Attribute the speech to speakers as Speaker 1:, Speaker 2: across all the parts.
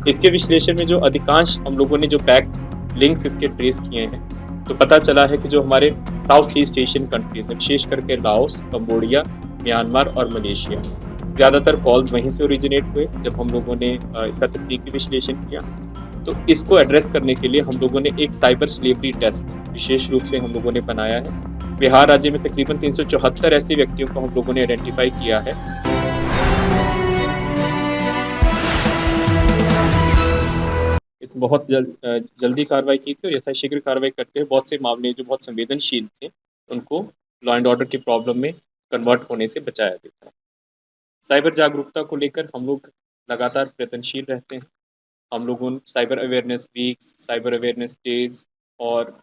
Speaker 1: इसके विश्लेषण में जो अधिकांश हम लोगों ने जो बैक लिंक्स इसके ट्रेस किए हैं, तो पता चला है कि जो हमारे साउथ ईस्ट एशियन कंट्रीज हैं, विशेष करके लाओस, कंबोडिया, म्यांमार और मलेशिया, ज़्यादातर कॉल्स वहीं से ओरिजिनेट हुए जब हम लोगों ने इसका तकनीकी विश्लेषण किया। तो इसको एड्रेस करने के लिए हम लोगों ने एक साइबर स्लेवरी डेस्क विशेष रूप से हम लोगों ने बनाया है। बिहार राज्य में तकरीबन 374 ऐसे व्यक्तियों को हम लोगों ने आइडेंटिफाई किया है। इस बहुत जल्दी कार्रवाई की थी और यथाशीघ्र कार्रवाई करते हुए बहुत से मामले जो बहुत संवेदनशील थे, उनको लॉ एंड ऑर्डर की प्रॉब्लम में कन्वर्ट होने से बचाया गया था। साइबर जागरूकता को लेकर हम लोग लगातार प्रयत्नशील रहते हैं। हम लोगों cyber awareness weeks, cyber awareness days और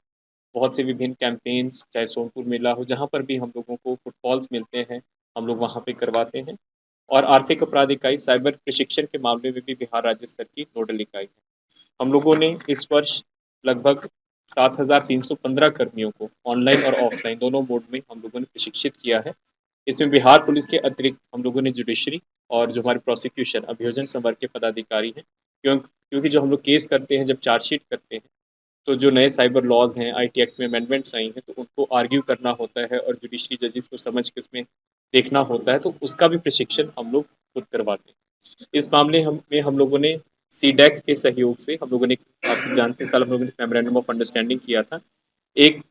Speaker 1: बहुत से विभिन्न कैंपेन्स, चाहे सोनपुर मेला हो, जहाँ पर भी हम लोगों को फुटफॉल्स मिलते हैं, हम लोग वहाँ पे करवाते हैं। और आर्थिक अपराध इकाई साइबर प्रशिक्षण के मामले में भी बिहार राज्य स्तर की नोडल इकाई है। हम लोगों ने इस वर्ष लगभग 7,315 कर्मियों को ऑनलाइन और ऑफलाइन दोनों मोड में हम लोगों ने प्रशिक्षित किया है। इसमें बिहार पुलिस के अतिरिक्त हम लोगों ने जुडिशरी और जो हमारे प्रोसिक्यूशन अभियोजन संवर्ग के पदाधिकारी हैं, क्योंकि जो हम लोग केस करते हैं, जब चार्जशीट करते हैं, तो जो नए साइबर लॉज हैं, आईटी एक्ट में अमेंडमेंट्स आई हैं, तो उनको आर्ग्यू करना होता है और जुडिशरी जजेस को समझ के उसमें देखना होता है, तो उसका भी प्रशिक्षण हम लोग खुद करवाते हैं। इस मामले में हम लोगों ने सीडैक के सहयोग से हम लोगों ने, आप जानते साल हम लोगों ने मेमोरेंडम ऑफ अंडरस्टैंडिंग किया था, एक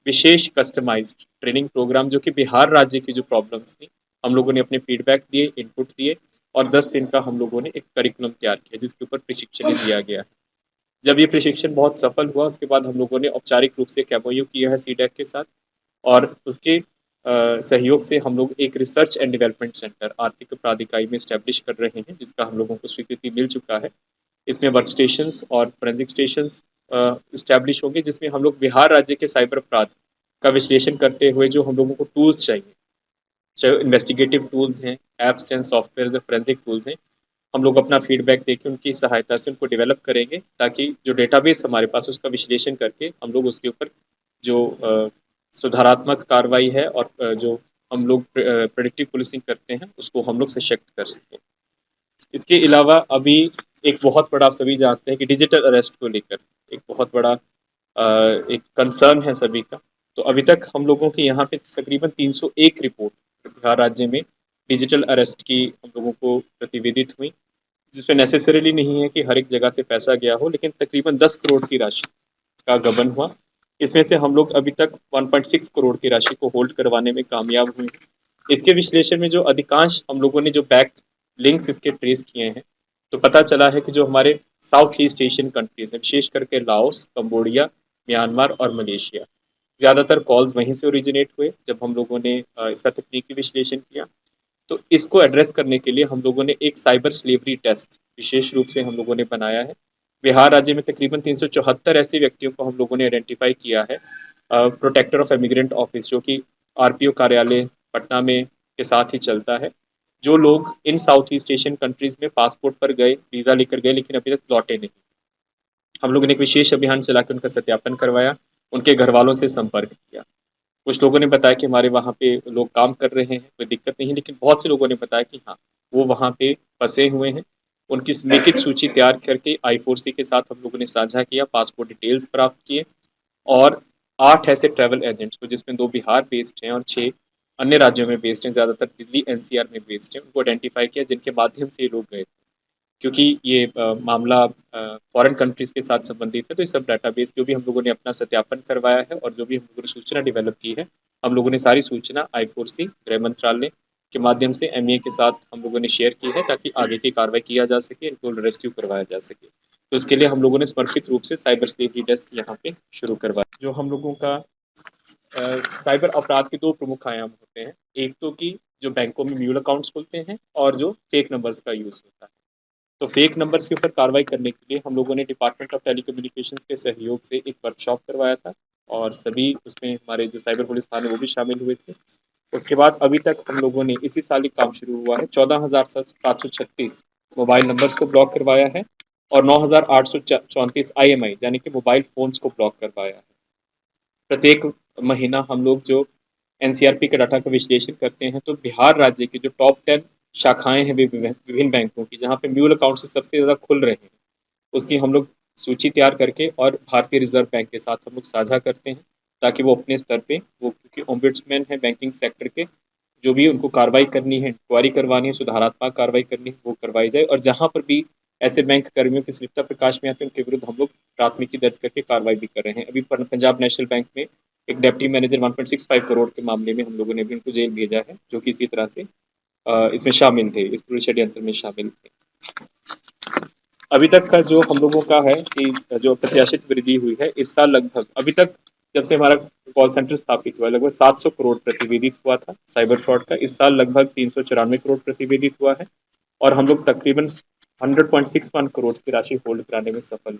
Speaker 1: विशेष कस्टमाइज्ड ट्रेनिंग प्रोग्राम जो कि बिहार राज्य की जो प्रॉब्लम्स थी, हम लोगों ने अपने फीडबैक दिए, इनपुट दिए और 10 दिन का हम लोगों ने एक करिकुलम तैयार किया जिसके ऊपर प्रशिक्षण दिया गया है। जब ये प्रशिक्षण बहुत सफल हुआ, उसके बाद हम लोगों ने औपचारिक रूप से एक एमओयू किया है सीडैक के साथ और उसके सहयोग से हम लोग एक रिसर्च एंड डेवलपमेंट सेंटर आर्थिक अपराध इकाई में इस्टेब्लिश कर रहे हैं, जिसका हम लोगों को स्वीकृति मिल चुका है। इसमें वर्क स्टेशंस और फोरेंसिक स्टेशंस इस्टेब्लिश होंगे, जिसमें हम लोग बिहार राज्य के साइबर अपराध का विश्लेषण करते हुए जो हम लोगों को टूल्स चाहिए, चाहे इन्वेस्टिगेटिव टूल्स हैं, ऐप्स हैं, सॉफ्टवेयर हैं, फोरेंसिक टूल्स हैं, हम लोग अपना फीडबैक देके उनकी सहायता से उनको डेवलप करेंगे, ताकि जो डेटाबेस हमारे पास उसका विश्लेषण करके हम लोग उसके ऊपर जो सुधारात्मक कार्रवाई है और जो हम लोग प्रेडिक्टिव पुलिसिंग करते हैं, उसको हम लोग सशक्त कर सकें। इसके अलावा अभी एक बहुत बड़ा, आप सभी जानते हैं कि डिजिटल अरेस्ट को लेकर एक बहुत बड़ा एक कंसर्न है सभी का। तो अभी तक हम लोगों के यहाँ पे तकरीबन 301 रिपोर्ट बिहार राज्य में डिजिटल अरेस्ट की हम लोगों को प्रतिवेदित हुई, जिसमें नेसेसरीली नहीं है कि हर एक जगह से पैसा गया हो, लेकिन तकरीबन 10 करोड़ की राशि का गबन हुआ। इसमें से हम लोग अभी तक 1.6 करोड़ की राशि को होल्ड करवाने में कामयाब हुए हैं। इसके विश्लेषण में जो अधिकांश हम लोगों ने जो बैक लिंक्स इसके ट्रेस किए हैं, तो पता चला है कि जो हमारे साउथ ईस्ट एशियन कंट्रीज हैं, विशेष करके लाओस, कंबोडिया, म्यांमार और मलेशिया, ज़्यादातर कॉल्स वहीं से ओरिजिनेट हुए जब हम लोगों ने इसका तकनीकी विश्लेषण किया। तो इसको एड्रेस करने के लिए हम लोगों ने एक साइबर स्लेवरी डेस्क विशेष रूप से हम लोगों ने बनाया है। बिहार राज्य में तकरीबन 374 ऐसे व्यक्तियों को हम लोगों ने आइडेंटिफाई किया है। प्रोटेक्टर ऑफ इमिग्रेंट ऑफिस, जो कि आरपीओ कार्यालय पटना में के साथ ही चलता है। जो लोग इन साउथ ईस्ट एशियन कंट्रीज में पासपोर्ट पर गए, वीज़ा लेकर गए, लेकिन अभी तक लौटे नहीं, हम लोगों ने एक विशेष अभियान चला के उनका सत्यापन करवाया, उनके घर वालों से संपर्क किया। कुछ लोगों ने बताया कि हमारे वहाँ पे लोग काम कर रहे हैं, कोई दिक्कत नहीं है, लेकिन बहुत से लोगों ने बताया कि हाँ, वो वहाँ पे फँसे हुए हैं। उनकी समेकित सूची तैयार करके I4C के साथ हम लोगों ने साझा किया, पासपोर्ट डिटेल्स प्राप्त किए और 8 ऐसे ट्रैवल एजेंट्स को, जिसमें 2 बिहार बेस्ड हैं और 6 अन्य राज्यों में बेस्ड हैं, ज़्यादातर दिल्ली एनसीआर में बेस्ड हैं, उनको आइडेंटिफाई किया, जिनके माध्यम से ये लोग गए थे। क्योंकि ये मामला फॉरेन कंट्रीज़ के साथ संबंधित है, तो ये सब डाटाबेस जो भी हम लोगों ने अपना सत्यापन करवाया है और जो भी हम लोगों ने सूचना डेवलप की है, हम लोगों ने सारी सूचना I4C, गृह मंत्रालय के माध्यम से एमईए के साथ हम लोगों ने शेयर की है, ताकि आगे की कार्रवाई किया जा सके, इनको रेस्क्यू करवाया जा सके। तो इसके लिए हम लोगों ने समर्पित रूप से साइबर स्लेवरी डेस्क यहाँ पे शुरू करवाया। जो हम लोगों का साइबर अपराध के 2 प्रमुख आयाम होते हैं। एक तो कि जो बैंकों में म्यूल अकाउंट्स खुलते हैं और जो फेक नंबर्स का यूज़ होता है। तो फेक नंबर्स के ऊपर कार्रवाई करने के लिए हम लोगों ने डिपार्टमेंट ऑफ टेलीकम्युनिकेशंस के सहयोग से एक वर्कशॉप करवाया था और सभी उसमें हमारे जो साइबर पुलिस थाने वो भी शामिल हुए थे। उसके बाद अभी तक हम लोगों ने इसी साल ही काम शुरू हुआ है, 14,736 मोबाइल नंबर्स को ब्लॉक करवाया है और 9,834 IMI यानी कि मोबाइल फ़ोन्स को ब्लॉक करवाया है। प्रत्येक महीना हम लोग जो एनसीआरपी के डाटा का विश्लेषण करते हैं, तो बिहार राज्य के जो टॉप 10 शाखाएँ हैं विभिन्न बैंकों की, जहाँ पे म्यूल अकाउंट से सबसे ज़्यादा खुल रहे हैं, उसकी हम लोग सूची तैयार करके और भारतीय रिज़र्व बैंक के साथ हम लोग साझा करते हैं, ताकि वो अपने स्तर पे वो, क्योंकि ओम्बुड्समैन है बैंकिंग सेक्टर के, जो भी उनको कार्रवाई करनी है, इंक्वायरी करवानी है, सुधारात्मक कार्रवाई करनी है, वो करवाई जाए। और जहाँ पर भी ऐसे बैंक कर्मियों की स्लिपता प्रकाश में आते हैं, उनके विरुद्ध हम लोग प्राथमिकी दर्ज करके कार्रवाई भी कर रहे हैं। अभी पंजाब नेशनल बैंक में एक डेप्टी मैनेजर 1.65 करोड़ के मामले में हम लोगों ने भी उनको जेल भेजा है, जो कि इसी तरह से इसमें शामिल थे, इस पूरे षड्यंत्र में शामिल थे। अभी तक का जो हम लोगों का है कि जो अप्रत्याशित वृद्धि हुई है इस साल, लगभग अभी तक जब से हमारा कॉल सेंटर स्थापित हुआ, लगभग 700 करोड़ प्रतिवेदित हुआ था साइबर फ्रॉड का। इस साल लगभग 394 करोड़ प्रतिवेदित हुआ है, और हम लोग तकरीबन 100.61 करोड़ की राशि होल्ड कराने में सफल हुए,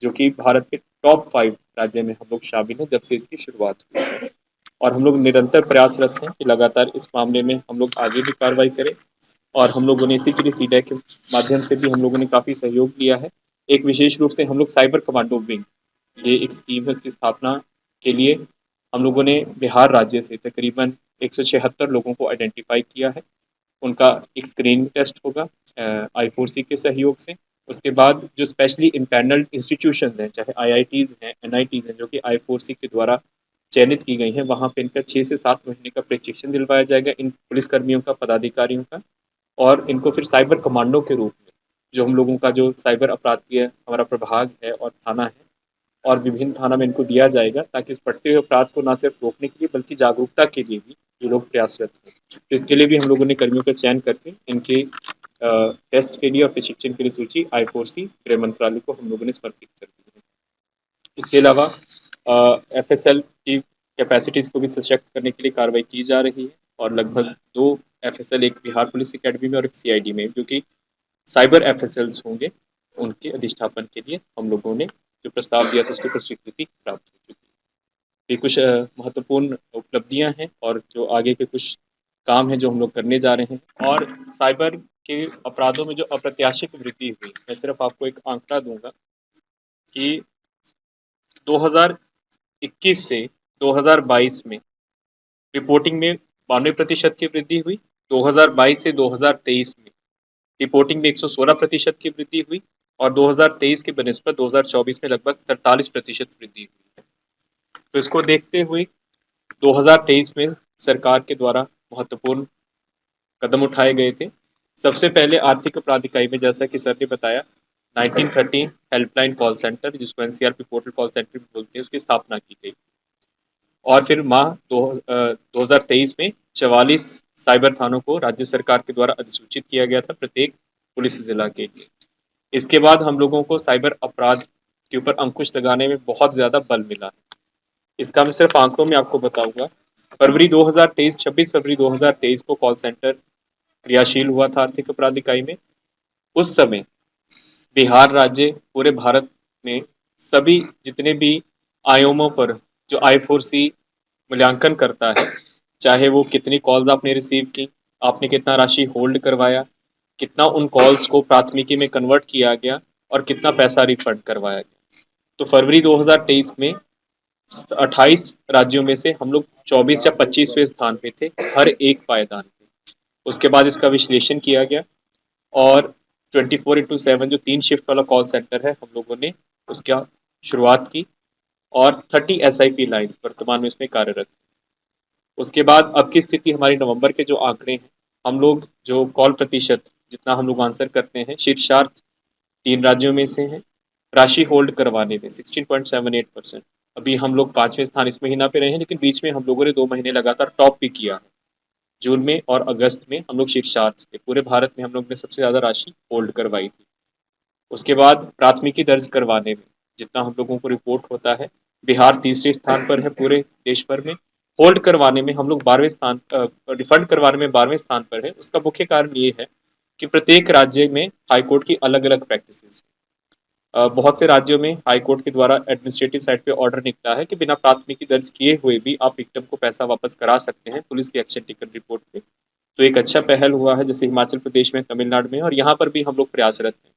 Speaker 1: जो कि भारत के टॉप 5 राज्य में हम लोग शामिल हैं जब से इसकी शुरुआत हुई है। और हम लोग निरंतर प्रयासरत हैं कि लगातार इस मामले में हम लोग आगे भी कार्रवाई करें, और हम लोगों ने इसी के लिए सीडैक के माध्यम से भी हम लोगों ने काफ़ी सहयोग लिया है। एक विशेष रूप से हम लोग साइबर कमांडो विंग, ये एक स्कीम है, उसकी स्थापना के लिए हम लोगों ने बिहार राज्य से तकरीबन 176 लोगों को आइडेंटिफाई किया है। उनका एक स्क्रीनिंग टेस्ट होगा I4C के सहयोग से। उसके बाद जो स्पेशली इम्पैनल्ड इंस्टीट्यूशंस हैं, चाहे IITs हैं, NITs हैं, जो कि I4C के द्वारा चयनित की गई हैं, वहाँ पे इनका 6 से 7 महीने का प्रशिक्षण दिलवाया जाएगा इन पुलिसकर्मियों का, पदाधिकारियों का। और इनको फिर साइबर कमांडो के रूप में, जो हम लोगों का जो साइबर अपराधीय हमारा प्रभाग है और थाना है, और विभिन्न थाना में इनको दिया जाएगा, ताकि इस बढ़ते हुए अपराध को न सिर्फ रोकने के लिए बल्कि जागरूकता के लिए भी ये लोग प्रयासरत हैं। तो इसके लिए भी हम लोगों ने कर्मियों का चयन करके इनके टेस्ट के लिए और प्रशिक्षण के लिए सूची I4C गृह मंत्रालय को हम लोगों ने समर्पित कर दी है। इसके अलावा FSL की कैपेसिटीज़ को भी सशक्त करने के लिए कार्रवाई की जा रही है, और लगभग 2 FSL, एक बिहार पुलिस अकेडमी में और एक CID में, जो कि साइबर FSLs होंगे, उनके अधिष्ठापन के लिए हम लोगों ने जो प्रस्ताव दिया था उसके ऊपर स्वीकृति प्राप्त हो चुकी है। ये कुछ महत्वपूर्ण उपलब्धियां हैं, और जो आगे के कुछ काम हैं जो हम लोग करने जा रहे हैं। और साइबर के अपराधों में जो अप्रत्याशित वृद्धि हुई, मैं सिर्फ आपको एक आंकड़ा दूंगा कि 2021 से 2022 में रिपोर्टिंग में 92% की वृद्धि हुई। 2022 से 2023 में रिपोर्टिंग में 116% की वृद्धि हुई, और 2023 के बनिस्बत 2024 में लगभग 43% वृद्धि हुई है। तो इसको देखते हुए 2023 में सरकार के द्वारा महत्वपूर्ण कदम उठाए गए थे। सबसे पहले आर्थिक अपराध इकाई में, जैसा कि सर ने बताया, 1930 हेल्पलाइन कॉल सेंटर, जिसको NCRP पोर्टल कॉल सेंटर भी बोलते हैं, उसकी स्थापना की गई। और फिर 2023 में 44 साइबर थानों को राज्य सरकार के द्वारा अधिसूचित किया गया था प्रत्येक पुलिस जिला के लिए। इसके बाद हम लोगों को साइबर अपराध के ऊपर अंकुश लगाने में बहुत ज़्यादा बल मिला है। इसका मैं सिर्फ आंकड़ों में आपको बताऊंगा। 26 फरवरी 2023 को कॉल सेंटर क्रियाशील हुआ था आर्थिक अपराध इकाई में। उस समय बिहार राज्य पूरे भारत में सभी जितने भी आयामों पर जो I4C मूल्यांकन करता है, चाहे वो कितनी कॉल्स आपने रिसीव की, आपने कितना राशि होल्ड करवाया, कितना उन कॉल्स को प्राथमिकी में कन्वर्ट किया गया, और कितना पैसा रिफंड करवाया गया। तो फरवरी 2023 में 28 राज्यों में से हम लोग 24 या 25वें स्थान पे थे हर एक पायदान पे। उसके बाद इसका विश्लेषण किया गया, और 24/7 जो 3 शिफ्ट वाला कॉल सेंटर है, हम लोगों ने उसका शुरुआत की, और 30 SIP लाइन्स वर्तमान में इसमें कार्यरत। उसके बाद अब की स्थिति, हमारी नवंबर के जो आंकड़े हैं, हम लोग जो कॉल प्रतिशत जितना हम लोग आंसर करते हैं, शीर्षार्थ 3 राज्यों में से हैं। राशि होल्ड करवाने में 16.78%। अभी हम लोग 5वें स्थान इस महीना पे रहे हैं, लेकिन बीच में हम लोगों ने 2 महीने लगातार टॉप भी किया है। जून में और अगस्त में हम लोग शीर्षार्थ थे, पूरे भारत में हम लोग ने सबसे ज़्यादा राशि होल्ड करवाई थी। उसके बाद प्राथमिकी दर्ज करवाने में जितना हम लोगों को रिपोर्ट होता है, बिहार तीसरे स्थान पर है पूरे देश भर में। होल्ड करवाने में हम लोग 12वें स्थान, रिफंड करवाने में 12वें स्थान पर है। उसका मुख्य कारण ये है कि प्रत्येक राज्य में हाईकोर्ट की अलग अलग प्रैक्टिसेस है। बहुत से राज्यों में हाईकोर्ट के द्वारा एडमिनिस्ट्रेटिव साइड पे ऑर्डर निकला है कि बिना प्राथमिकी दर्ज किए हुए भी आप विक्टिम को पैसा वापस करा सकते हैं पुलिस की एक्शन टेकन रिपोर्ट पे। तो एक अच्छा पहल हुआ है, जैसे हिमाचल प्रदेश में, तमिलनाडु में, और यहाँ पर भी हम लोग प्रयासरत हैं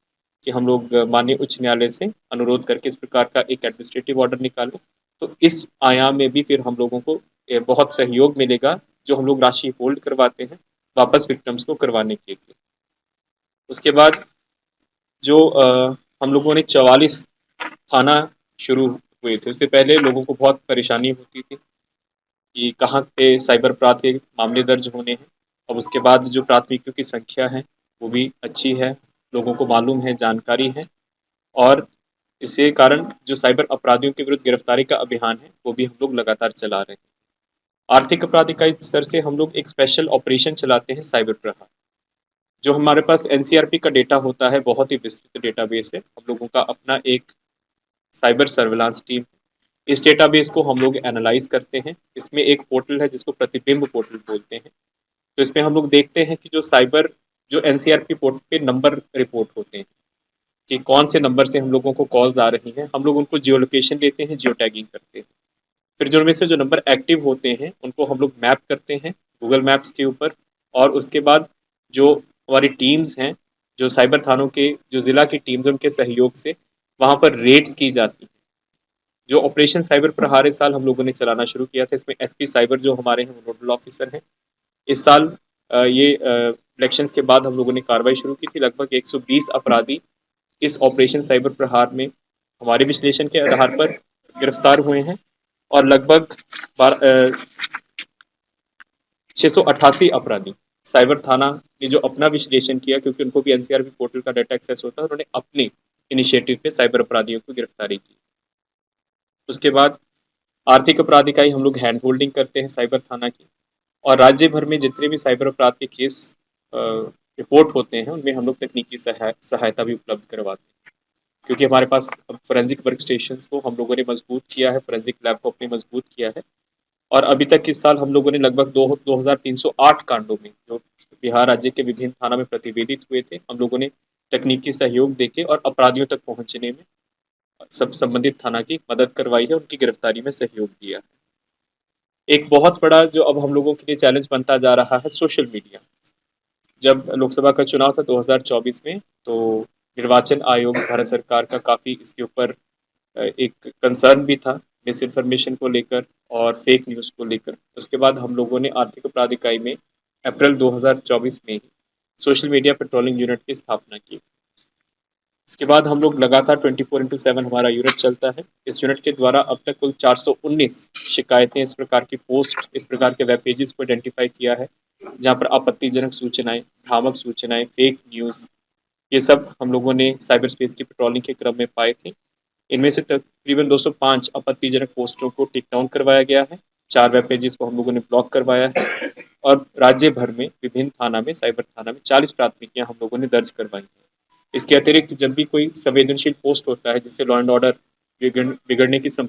Speaker 1: कि हम लोग माननीय उच्च न्यायालय से अनुरोध करके इस प्रकार का एक एडमिनिस्ट्रेटिव ऑर्डर निकालें। तो इस आयाम में भी फिर हम लोगों को बहुत सहयोग मिलेगा। जो हम लोग राशि होल्ड करवाते हैं, वापस विक्टिम्स को करवाने के लिए। उसके बाद जो हम लोगों ने 44 थाना शुरू हुए थे। उससे पहले लोगों को बहुत परेशानी होती थी कि कहाँ पे साइबर अपराध के मामले दर्ज होने हैं। अब उसके बाद जो प्राथमिकियों की संख्या है वो भी अच्छी है, लोगों को मालूम है, जानकारी है, और इसके कारण जो साइबर अपराधियों के विरुद्ध गिरफ्तारी का अभियान है वो भी हम लोग लगातार चला रहे हैं। आर्थिक अपराध इकाई स्तर से हम लोग एक स्पेशल ऑपरेशन चलाते हैं, साइबर प्रहार। जो हमारे पास एनसीआरपी का डेटा होता है, बहुत ही विस्तृत डेटाबेस है। हम लोगों का अपना एक साइबर सर्विलांस टीम, इस डेटाबेस को हम लोग एनालाइज करते हैं। इसमें एक पोर्टल है जिसको प्रतिबिंब पोर्टल बोलते हैं। तो इसमें हम लोग देखते हैं कि जो एनसीआरपी पोर्टल पे नंबर रिपोर्ट होते हैं कि कौन से नंबर से हम लोगों को कॉल्स आ रही हैं, हम लोग उनको जियो लोकेशन लेते हैं, जियो टैगिंग करते हैं। फिर जो में से जो नंबर एक्टिव होते हैं उनको हम लोग मैप करते हैं गूगल मैप्स के ऊपर, और उसके बाद जो हमारी टीम्स हैं, जो साइबर थानों के जो ज़िला की टीम्स उनके सहयोग से वहाँ पर रेड्स की जाती हैं। जो ऑपरेशन साइबर प्रहार इस साल हम लोगों ने चलाना शुरू किया था, इसमें एसपी साइबर जो हमारे हैं वो नोडल ऑफिसर हैं। इस साल ये इलेक्शंस के बाद हम लोगों ने कार्रवाई शुरू की थी। लगभग 120 अपराधी इस ऑपरेशन साइबर प्रहार में हमारे विश्लेषण के आधार पर गिरफ्तार हुए हैं, और लगभग 688 अपराधी साइबर थाना ने जो अपना विश्लेषण किया, क्योंकि उनको भी एनसीआरबी पोर्टल का डाटा एक्सेस होता है, उन्होंने अपने इनिशिएटिव पे साइबर अपराधियों की गिरफ्तारी की। उसके बाद आर्थिक अपराध इकाई हम लोग हैंड होल्डिंग करते हैं साइबर थाना की, और राज्य भर में जितने भी साइबर अपराध के केस रिपोर्ट होते हैं उनमें हम लोग तकनीकी सहायता भी उपलब्ध करवाते हैं। क्योंकि हमारे पास फोरेंसिक वर्क स्टेशन को हम लोगों ने मजबूत किया है, फोरेंसिक लैब को अपने मजबूत किया है, और अभी तक इस साल हम लोगों ने लगभग 2308 कांडों में जो बिहार राज्य के विभिन्न थाना में प्रतिवेदित हुए थे, हम लोगों ने तकनीकी सहयोग देके और अपराधियों तक पहुंचने में सब संबंधित थाना की मदद करवाई है, उनकी गिरफ्तारी में सहयोग दिया है। एक बहुत बड़ा जो अब हम लोगों के लिए चैलेंज बनता जा रहा है, सोशल मीडिया। जब लोकसभा का चुनाव था 2024 में, तो निर्वाचन आयोग भारत सरकार का काफ़ी इसके ऊपर एक कंसर्न भी था, मिस इन्फॉर्मेशन को लेकर और फेक न्यूज़ को लेकर। उसके बाद हम लोगों ने आर्थिक अपराध इकाई में अप्रैल 2024 में ही सोशल मीडिया पेट्रोलिंग यूनिट की स्थापना की। इसके बाद हम लोग लगातार 24/7 हमारा यूनिट चलता है। इस यूनिट के द्वारा अब तक कुल 419 शिकायतें, इस प्रकार की पोस्ट, इस प्रकार के वेब पेजेस को आइडेंटिफाई किया है, जहाँ पर आपत्तिजनक सूचनाएं, भ्रामक सूचनाएं, फेक न्यूज़, ये सब हम लोगों ने साइबर स्पेस की पेट्रोलिंग के क्रम में पाए थे। इनमें से तकरीबन 205 आपत्तिजनक पोस्टों को टेक डाउन करवाया गया है, 4 वेब पेजेस को हम लोगों ने ब्लॉक करवाया है, और राज्य भर में विभिन्न थाना में, साइबर थाना में 40 प्राथमिकियां हम लोगों ने दर्ज करवाई हैं। इसके अतिरिक्त जब भी कोई संवेदनशील पोस्ट होता है जिससे लॉ एंड ऑर्डर बिगड़ने की संभावना